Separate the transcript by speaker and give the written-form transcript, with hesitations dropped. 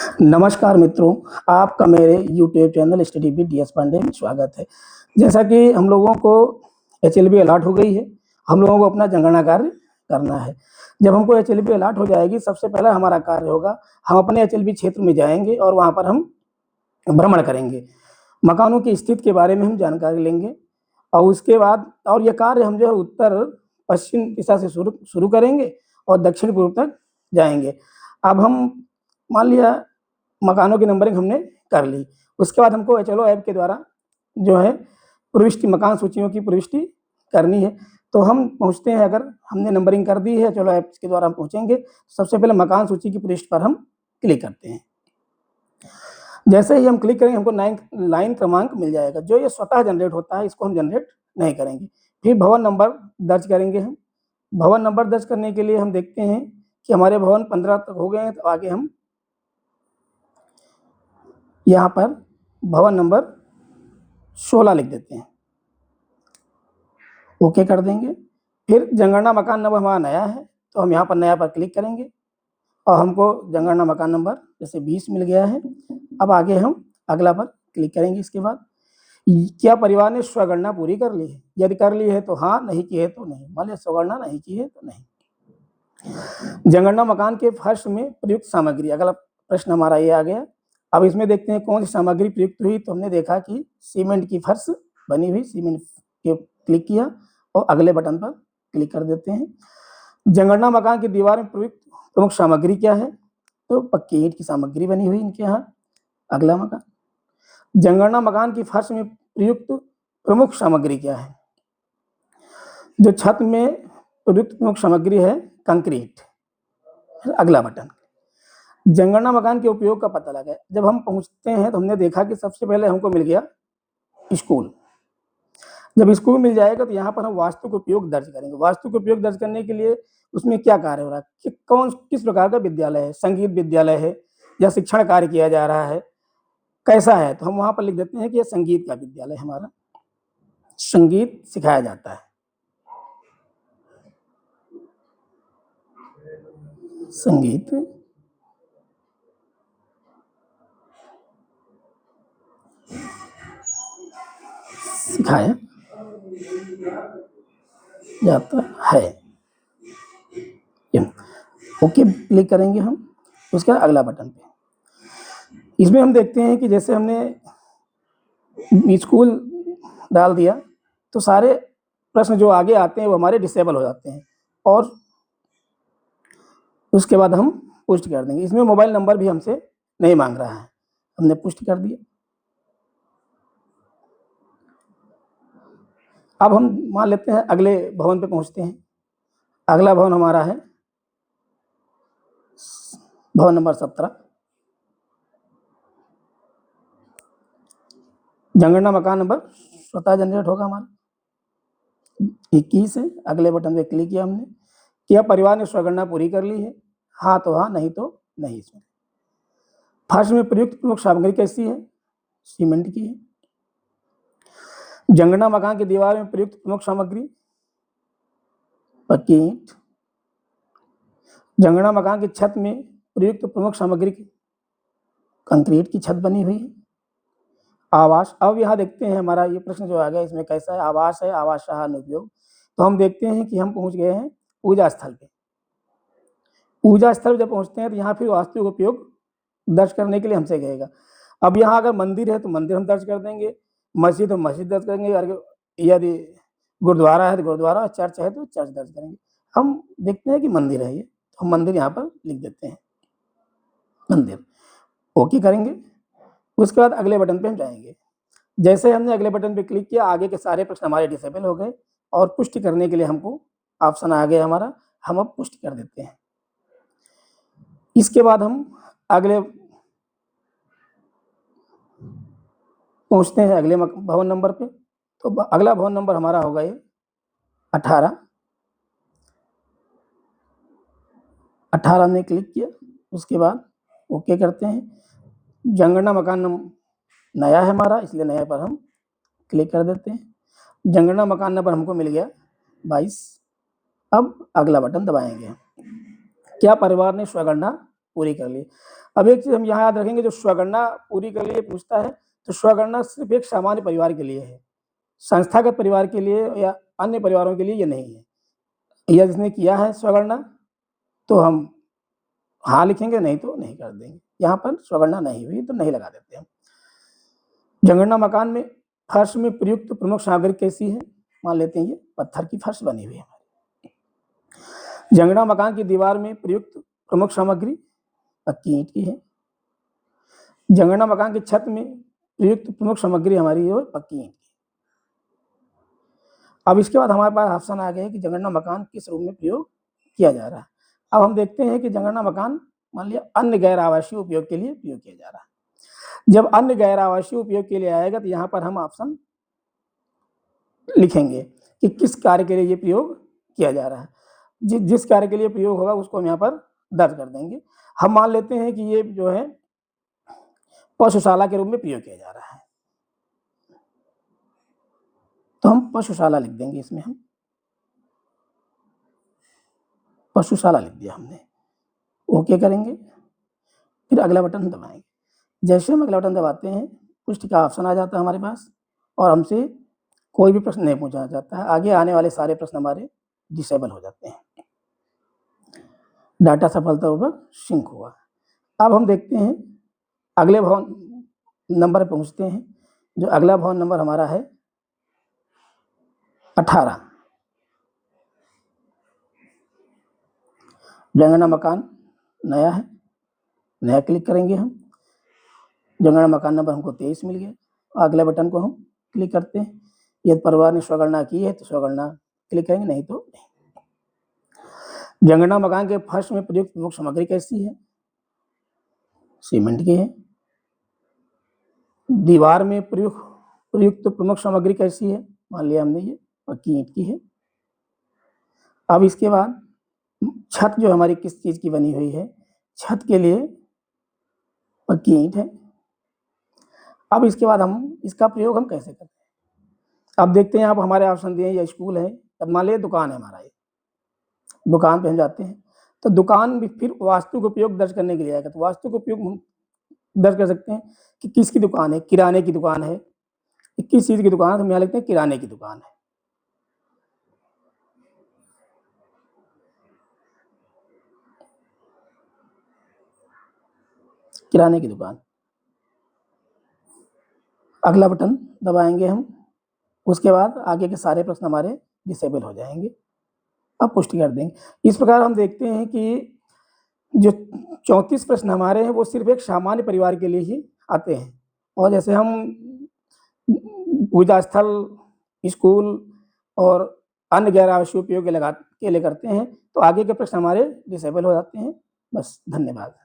Speaker 1: नमस्कार मित्रों, आपका मेरे YouTube channel study with DS Pandey में स्वागत है। जैसा कि हम लोगों को एचएलबी अलॉट हो गई है, हम लोगों को अपना जनगणना कार्य करना है। जब हमको एचएलबी अलॉट हो जाएगी, सबसे पहला हमारा कार्य होगा, हम अपने एचएलबी क्षेत्र में जाएँगे और वहाँ पर हम भ्रमण करेंगे। मकानों की स्थिति के बारे में हम जानकारी लेंगे और उसके बाद ये कार्य हम जो है उत्तर-पश्चिम दिशा से शुरू शुरू करेंगे और दक्षिण-पूर्व तक जाएँगे। अब हम मान लिया मकानों की नंबरिंग हमने कर ली। उसके बाद हमको चलो ऐप के द्वारा जो है प्रविष्टि मकान सूचियों की प्रविष्टि करनी है। तो हम पहुँचते हैं, अगर हमने नंबरिंग कर दी है, चलो ऐप के द्वारा हम पहुँचेंगे। सबसे पहले मकान सूची की पृष्ठ पर हम क्लिक करते हैं। जैसे ही हम क्लिक करेंगे, हमको लाइन क्रमांक मिल जाएगा। जो ये स्वतः जनरेट होता है, इसको हम जनरेट नहीं करेंगे। फिर भवन नंबर दर्ज करेंगे हम। भवन नंबर दर्ज करने के लिए हम देखते हैं कि हमारे भवन 15 तक हो गए हैं, तो आगे हम यहाँ पर भवन नंबर 16 लिख देते हैं, ओके कर देंगे। फिर जनगणना मकान नंबर हमारा नया है, तो हम यहाँ पर नया पर क्लिक करेंगे और हमको जनगणना मकान नंबर जैसे 20 मिल गया है। अब आगे हम अगला पर क्लिक करेंगे। इसके बाद क्या परिवार ने स्वगणना पूरी कर ली है? यदि कर ली है तो हाँ, नहीं की है तो नहीं। मान लिया स्वगणना नहीं की है तो नहीं। जनगणना मकान के फर्श में प्रयुक्त सामग्री, अगला प्रश्न हमारा ये आ गया। अब इसमें देखते हैं कौन सी सामग्री प्रयुक्त हुई। तो हमने देखा कि सीमेंट की फर्श बनी हुई, सीमेंट के क्लिक किया और अगले बटन पर क्लिक कर देते हैं। जनगणना मकान की दीवार में प्रयुक्त प्रमुख सामग्री क्या है? तो पक्की ईंट की सामग्री बनी हुई इनके यहाँ। अगला मकान, जनगणना मकान की फर्श में प्रयुक्त प्रमुख सामग्री क्या है? जो छत में प्रयुक्त प्रमुख सामग्री है कंक्रीट। अगला बटन, जनगणना मकान के उपयोग का पता लगाएं। जब हम पहुंचते हैं तो हमने देखा कि सबसे पहले हमको मिल गया स्कूल। जब स्कूल मिल जाएगा तो यहाँ पर हम वास्तु उपयोग दर्ज करेंगे। वास्तु उपयोग दर्ज करने के लिए उसमें क्या कार्य हो रहा है, कि किस प्रकार का विद्यालय है, संगीत विद्यालय है या शिक्षण कार्य किया जा रहा है, कैसा है। तो हम वहाँ पर लिख देते हैं कि यह संगीत का विद्यालय, हमारा संगीत सिखाया जाता है। संगीत सिखाया जाता है। ओके क्लिक करेंगे हम। उसके बाद अगला बटन पे इसमें हम देखते हैं कि जैसे हमने स्कूल डाल दिया तो सारे प्रश्न जो आगे आते हैं वो हमारे डिसेबल हो जाते हैं और उसके बाद हम पुष्ट कर देंगे। इसमें मोबाइल नंबर भी हमसे नहीं मांग रहा है, हमने पुष्ट कर दिया। अब हम मान लेते हैं अगले भवन पे पहुंचते हैं। अगला भवन हमारा है भवन नंबर 17। जनगणना मकान नंबर स्वतः जनरेट होगा हमारा 21 है। अगले बटन पे क्लिक किया हमने। क्या परिवार ने स्वगणना पूरी कर ली है? हाँ तो हाँ, नहीं तो नहीं। इसमें फर्श में प्रयुक्त प्रमुख सामग्री कैसी है? सीमेंट की है। जनगणना मकान की दीवार में प्रयुक्त प्रमुख सामग्री पक्की ईंट। जनगणना मकान की छत में प्रयुक्त प्रमुख सामग्री कंक्रीट की छत बनी हुई है। आवास, अब यहाँ देखते हैं हमारा ये प्रश्न जो आ गया, इसमें कैसा है? आवास है, आवास साधन उपयोग। तो हम देखते हैं कि हम पहुंच गए हैं पूजा स्थल पे। पूजा स्थल जब पहुंचते हैं तो यहाँ फिर वास्तु उपयोग दर्ज करने के लिए हमसे कहेगा। अब यहाँ अगर मंदिर है तो मंदिर हम दर्ज कर देंगे, मस्जिद हो मस्जिद दर्ज करेंगे, यदि गुरुद्वारा है तो गुरुद्वारा, चर्च है तो चर्च दर्ज करेंगे। हम देखते हैं कि मंदिर है ये, तो हम मंदिर यहाँ पर लिख देते हैं, मंदिर। ओके करेंगे। उसके बाद अगले बटन पे हम जाएंगे। जैसे हमने अगले बटन पे क्लिक किया, आगे के सारे प्रश्न हमारे डिसेबल हो गए और पुष्टि करने के लिए हमको ऑप्शन आ गया हमारा, हम अब पुष्टि कर देते हैं। इसके बाद हम अगले पहुंचते हैं अगले भवन नंबर पे। तो अगला भवन नंबर हमारा होगा ये 18। 18 ने क्लिक किया। उसके बाद ओके करते हैं। जनगणना मकान नया है हमारा, इसलिए नया पर हम क्लिक कर देते हैं। जनगणना मकान नंबर हमको मिल गया 22। अब अगला बटन दबाएंगे। क्या परिवार ने स्वगणना पूरी कर ली? अब एक चीज़ हम यहाँ याद रखेंगे, जो स्वगणना पूरी के लिए पूछता है, तो स्वगणना सिर्फ एक सामान्य परिवार के लिए है, संस्थागत परिवार के लिए या अन्य परिवारों के लिए ये नहीं है। या जिसने किया है स्वगणना तो हम हाँ लिखेंगे, नहीं तो नहीं कर देंगे। यहाँ पर स्वगणना नहीं हुई तो नहीं लगा देते हम। जनगणना मकान में फर्श में प्रयुक्त प्रमुख सामग्री कैसी है? मान लेते हैं ये पत्थर की फर्श बनी हुई है हमारी। जनगणना मकान की दीवार में प्रयुक्त प्रमुख सामग्री पक्की ईंट की है। जनगणना मकान की छत में प्रयुक्त प्रमुख सामग्री हमारी है पक्की ईंट की। अब इसके बाद हमारे पास ऑप्शन आ गए कि जनगणना मकान किस रूप में प्रयोग किया जा रहा है। अब हम देखते हैं कि जनगणना मकान मान लिया अन्य गैर आवासीय उपयोग के लिए प्रयोग किया जा रहा है। जब अन्य गैर आवासीय उपयोग के लिए आएगा तो यहाँ पर हम ऑप्शन लिखेंगे कि किस कार्य के लिए ये प्रयोग किया जा रहा है। जिस कार्य के लिए प्रयोग होगा उसको हम यहाँ पर दर्ज कर देंगे। हम मान लेते हैं कि ये जो है पशुशाला के रूप में प्रयोग किया जा रहा है, तो हम पशुशाला लिख देंगे। इसमें हम पशुशाला लिख दिया हमने, ओके करेंगे, फिर अगला बटन दबाएंगे। जैसे हम अगला बटन दबाते हैं पुष्टि का ऑप्शन आ जाता है हमारे पास और हमसे कोई भी प्रश्न नहीं पूछा जाता है। आगे आने वाले सारे प्रश्न हमारे डिसेबल हो जाते हैं। डाटा सफलतापूर्वक सिंक हुआ। अब हम देखते हैं अगले भवन नंबर पहुंचते हैं। जो अगला भवन नंबर हमारा है 18। जनगणना मकान नया है, नया क्लिक करेंगे हम। जनगणना मकान नंबर हमको 23 मिल गया। अगले बटन को हम क्लिक करते हैं। यदि परिवार ने स्वगणना की है तो स्वगणना क्लिक करेंगे, नहीं तो नहीं। जनगणना मकान के फर्श में प्रयुक्त प्रमुख सामग्री कैसी है? सीमेंट की है। दीवार में प्रयुक्त प्रमुख सामग्री कैसी है? मान लिया हमने ये पक्की ईंट की है। अब इसके बाद छत जो हमारी किस चीज की बनी हुई है? छत के लिए पक्की ईंट है। अब इसके बाद हम इसका प्रयोग हम कैसे करते हैं? अब देखते हैं, आप हमारे ऑप्शन दिए, ये स्कूल है। अब मान लिया दुकान है हमारा, ये दुकान पे हम जाते हैं तो दुकान भी फिर वास्तविक उपयोग दर्ज करने के लिए आएगा। तो वास्तविक उपयोग हम दर्ज कर सकते हैं कि किसकी दुकान है। किराने की दुकान है, किस चीज की दुकान है, तो हम यहाँ लिखते हैं किराने की दुकान है। किराने की दुकान। अगला बटन दबाएंगे हम। उसके बाद आगे के सारे प्रश्न हमारे डिसेबल हो जाएंगे। अब पुष्टि कर देंगे। इस प्रकार हम देखते हैं कि जो 34 प्रश्न हमारे हैं वो सिर्फ एक सामान्य परिवार के लिए ही आते हैं। और जैसे हम पूजा स्थल, स्कूल और अन्य गैर आवासीय उपयोग के लिए करते हैं तो आगे के प्रश्न हमारे डिसेबल हो जाते हैं। बस, धन्यवाद।